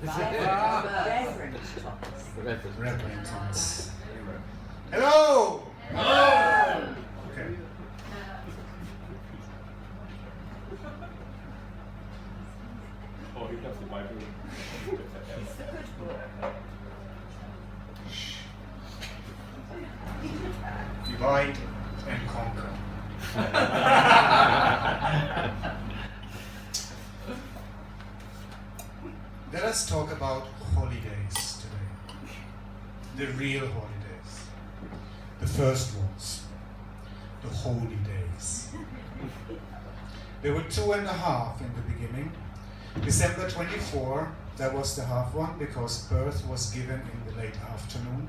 Reverend Thomas. Hello! Hello! Okay. Oh, he comes to my room. Divide and conquer. Let us talk about holidays today. The real holidays. The first ones. The holy days. There were 2.5 in the beginning. December 24, that was the half one because birth was given in the late afternoon.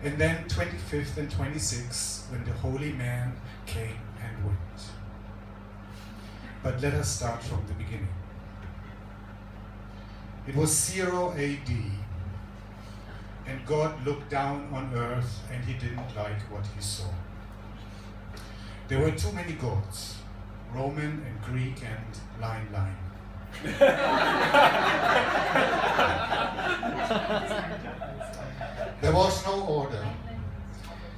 And then 25th and 26th when the holy man came and went. But let us start from the beginning. It was 0 AD, and God looked down on earth and he didn't like what he saw. There were too many gods, Roman and Greek and line. There was no order.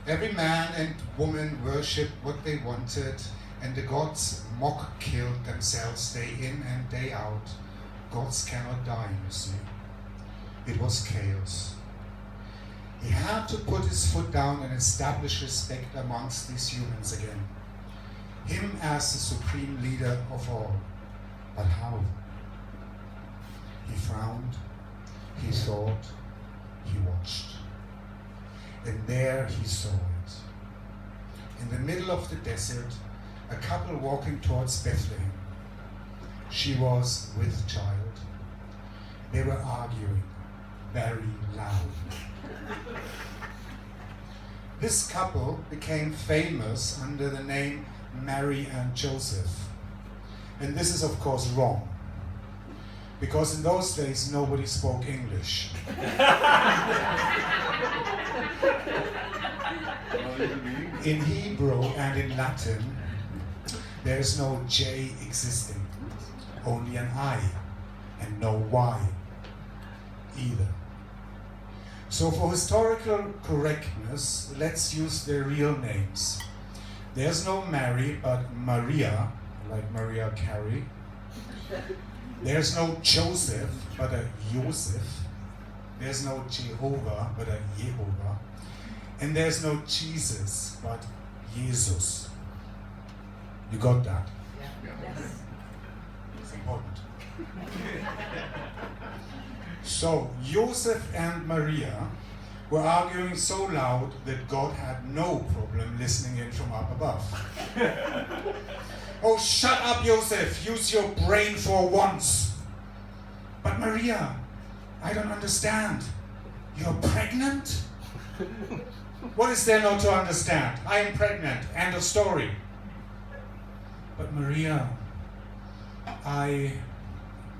Every man and woman worshipped what they wanted, and the gods mock-killed themselves day in and day out. Gods cannot die, you see. It was chaos. He had to put his foot down and establish respect amongst these humans again. Him as the supreme leader of all. But how? He frowned, he thought, he watched. And there he saw it. In the middle of the desert, a couple walking towards Bethlehem. She was with child. They were arguing very loud. This couple became famous under the name Mary and Joseph. And this is of course wrong, because in those days nobody spoke English. In Hebrew and in Latin, there is no J existing, only an I, and no Y either. So for historical correctness, let's use their real names. There's no Mary, but Maria, like Maria Carey. There's no Joseph, but a Joseph. There's no Jehovah, but a Jehovah. And there's no Jesus, but Jesus. You got that? Yeah. Yes. It's important. So, Joseph and Maria were arguing so loud that God had no problem listening in from up above. Oh, shut up, Joseph. Use your brain for once. But Maria, I don't understand. You're pregnant? What is there not to understand? I am pregnant. End of story. But Maria,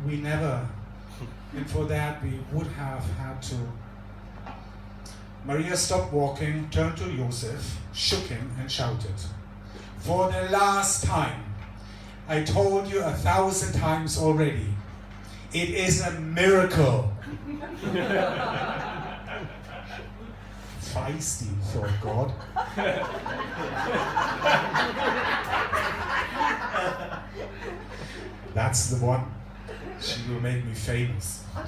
we never, and for that we would have had to. Maria stopped walking, turned to Joseph, shook him and shouted, "For the last time, I told you 1,000 times already, it is a miracle." Feisty, thought God. That's the one. She will make me famous. Don't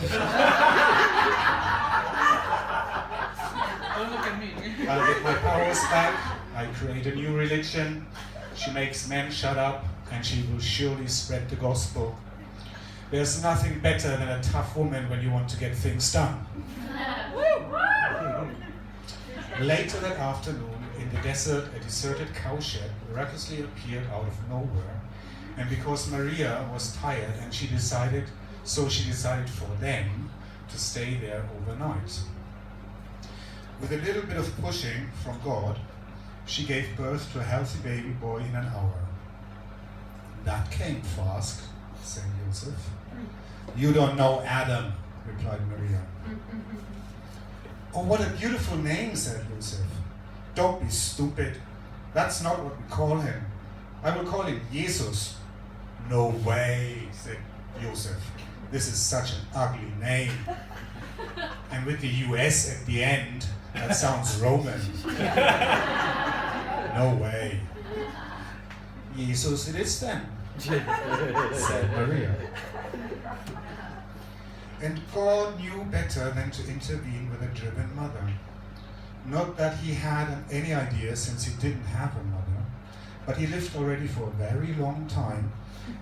look at me. I'll get my powers back. I create a new religion. She makes men shut up, and she will surely spread the gospel. There's nothing better than a tough woman when you want to get things done. Later that afternoon, in the desert, a deserted cowshed miraculously appeared out of nowhere. And because Maria was tired and she decided for them to stay there overnight. With a little bit of pushing from God, she gave birth to a healthy baby boy in an hour. That came fast, said Joseph. You don't know Adam, replied Maria. Oh, what a beautiful name, said Joseph. Don't be stupid. That's not what we call him. I will call him Jesus. No way, said Joseph. this is such an ugly name. And with the US at the end, that sounds Roman. No way. Jesus it is then, said Maria. And God knew better than to intervene with a driven mother. Not that he had any idea, since he didn't have a mother, but he lived already for a very long time,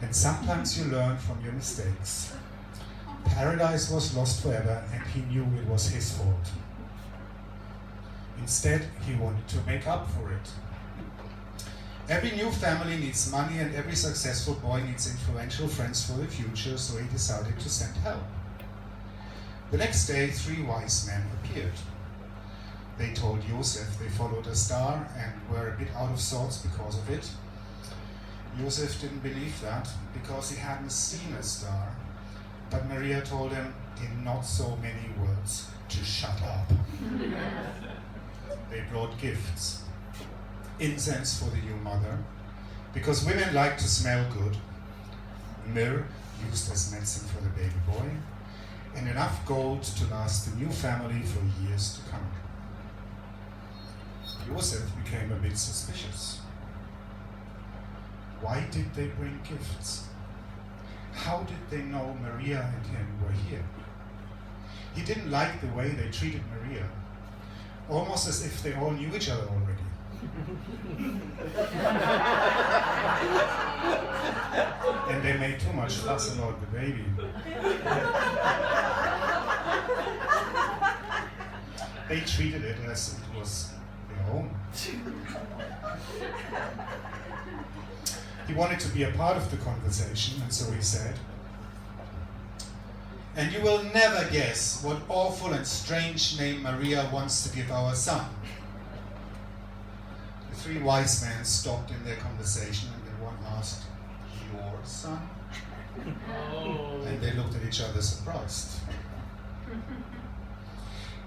and sometimes you learn from your mistakes. Paradise was lost forever, and he knew it was his fault. Instead, he wanted to make up for it. Every new family needs money, and every successful boy needs influential friends for the future, so he decided to send help. The next day, 3 wise men appeared. They told Joseph they followed a star and were a bit out of sorts because of it. Joseph didn't believe that, because he hadn't seen a star. But Maria told him, in not so many words, to shut up. They brought gifts. Incense for the new mother, because women like to smell good. Myrrh, used as medicine for the baby boy. And enough gold to last the new family for years to come. Joseph became a bit suspicious. Why did they bring gifts? How did they know Maria and him were here? He didn't like the way they treated Maria, almost as if they all knew each other already. And they made too much fuss about the baby. They treated it as it was their own. He wanted to be a part of the conversation, and so he said, "And you will never guess what awful and strange name Maria wants to give our son." The 3 wise men stopped in their conversation, and then one asked, "Your son?" Oh. And they looked at each other surprised.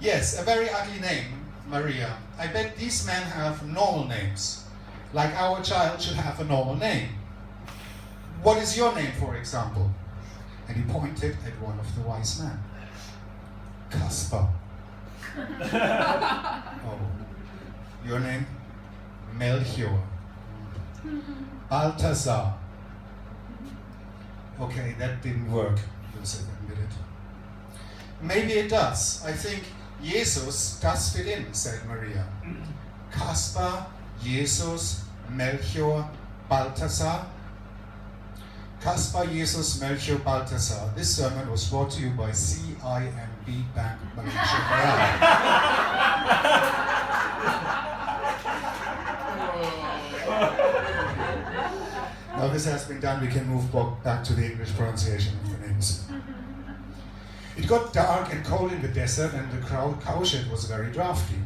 "Yes, a very ugly name, Maria. I bet these men have normal names, like our child should have a normal name. What is your name, for example?" And he pointed at one of the wise men. "Caspar." "Oh, your name?" "Melchior." "Balthasar." "Okay, that didn't work," Joseph admitted. "Maybe it does. I think Jesus does fit in," said Maria. "Caspar, Jesus, Melchior, Balthasar." Caspar, Jesus, Melchior, Balthasar. This sermon was brought to you by CIMB Bank Malaysia. Now this has been done, we can move back to the English pronunciation of the names. It got dark and cold in the desert, and the cowshed was very drafty.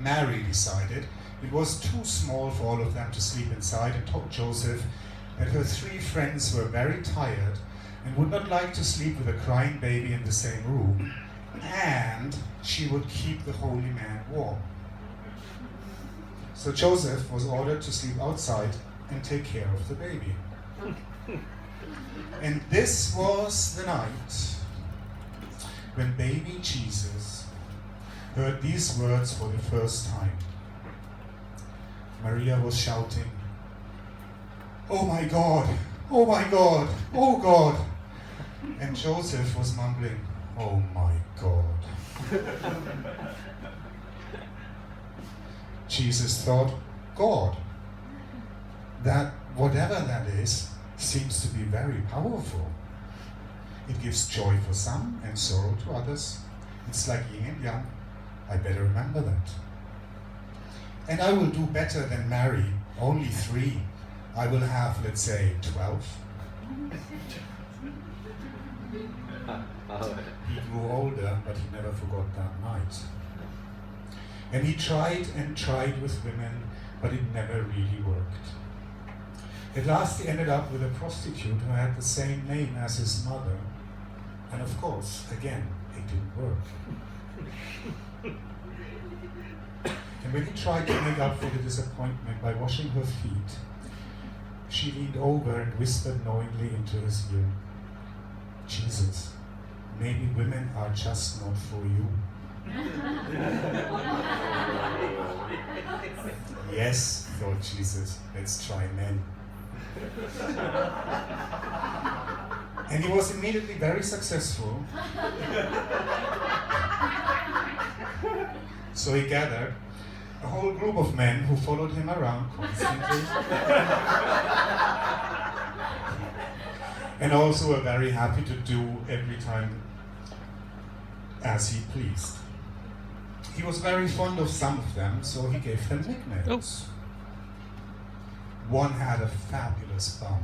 Mary decided it was too small for all of them to sleep inside, and told Joseph that her 3 friends were very tired and would not like to sleep with a crying baby in the same room, and she would keep the holy man warm. So Joseph was ordered to sleep outside and take care of the baby. And this was the night when baby Jesus heard these words for the first time. Maria was shouting, "Oh my God, oh my God, oh God." And Joseph was mumbling, "Oh my God." Jesus thought, God, that whatever that is, seems to be very powerful. It gives joy for some and sorrow to others. It's like yin and yang. I better remember that. And I will do better than marry only 3. I will have, let's say, 12. He grew older, but he never forgot that night. And he tried and tried with women, but it never really worked. At last he ended up with a prostitute who had the same name as his mother. And of course, again, it didn't work. And when he tried to make up for the disappointment by washing her feet, she leaned over and whispered knowingly into his ear, Jesus, maybe women are just not for you. Yes, thought Jesus, let's try men. And he was immediately very successful. So he gathered a whole group of men who followed him around constantly. And also were very happy to do every time as he pleased. He was very fond of some of them, so he gave them nicknames. One had a fabulous bum,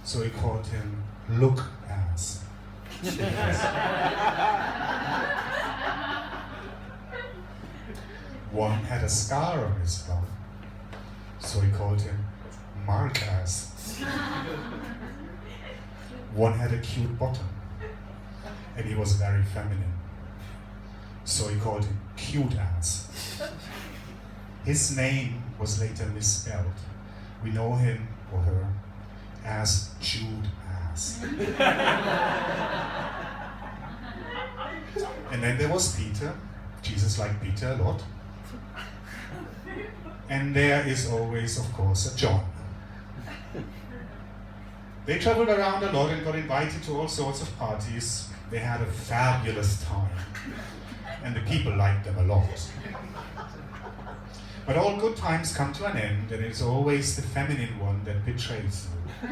so he called him Look Ass. One had a scar on his bum, so he called him Mark Ass. One had a cute bottom, and he was very feminine, so he called him Cute Ass. His name was later misspelled. We know him or her as Jude Ass. And then there was Peter. Jesus liked Peter a lot. And there is always, of course, a John. They traveled around a lot and got invited to all sorts of parties. They had a fabulous time. And the people liked them a lot. But all good times come to an end, and it's always the feminine one that betrays you.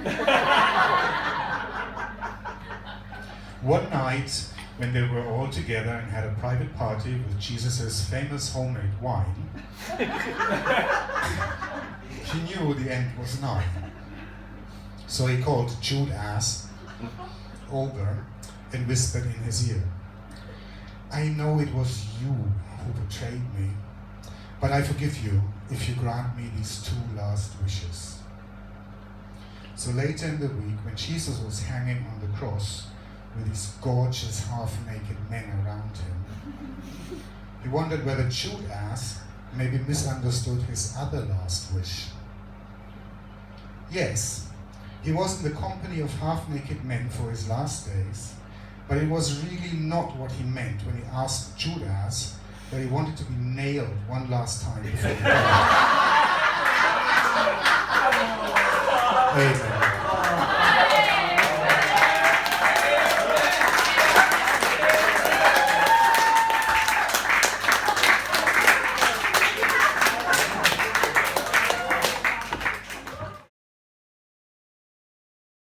One night, when they were all together and had a private party with Jesus' famous homemade wine, he knew the end was nigh. So he called Jude Ass over and whispered in his ear, I know it was you who betrayed me, but I forgive you if you grant me these 2 last wishes. So later in the week, when Jesus was hanging on the cross with these gorgeous half-naked men around him, he wondered whether Jude Ass maybe misunderstood his other last wish. Yes, he was in the company of half-naked men for his last days, but it was really not what he meant when he asked Jude Ass that he wanted to be nailed one last time before he died. Amen.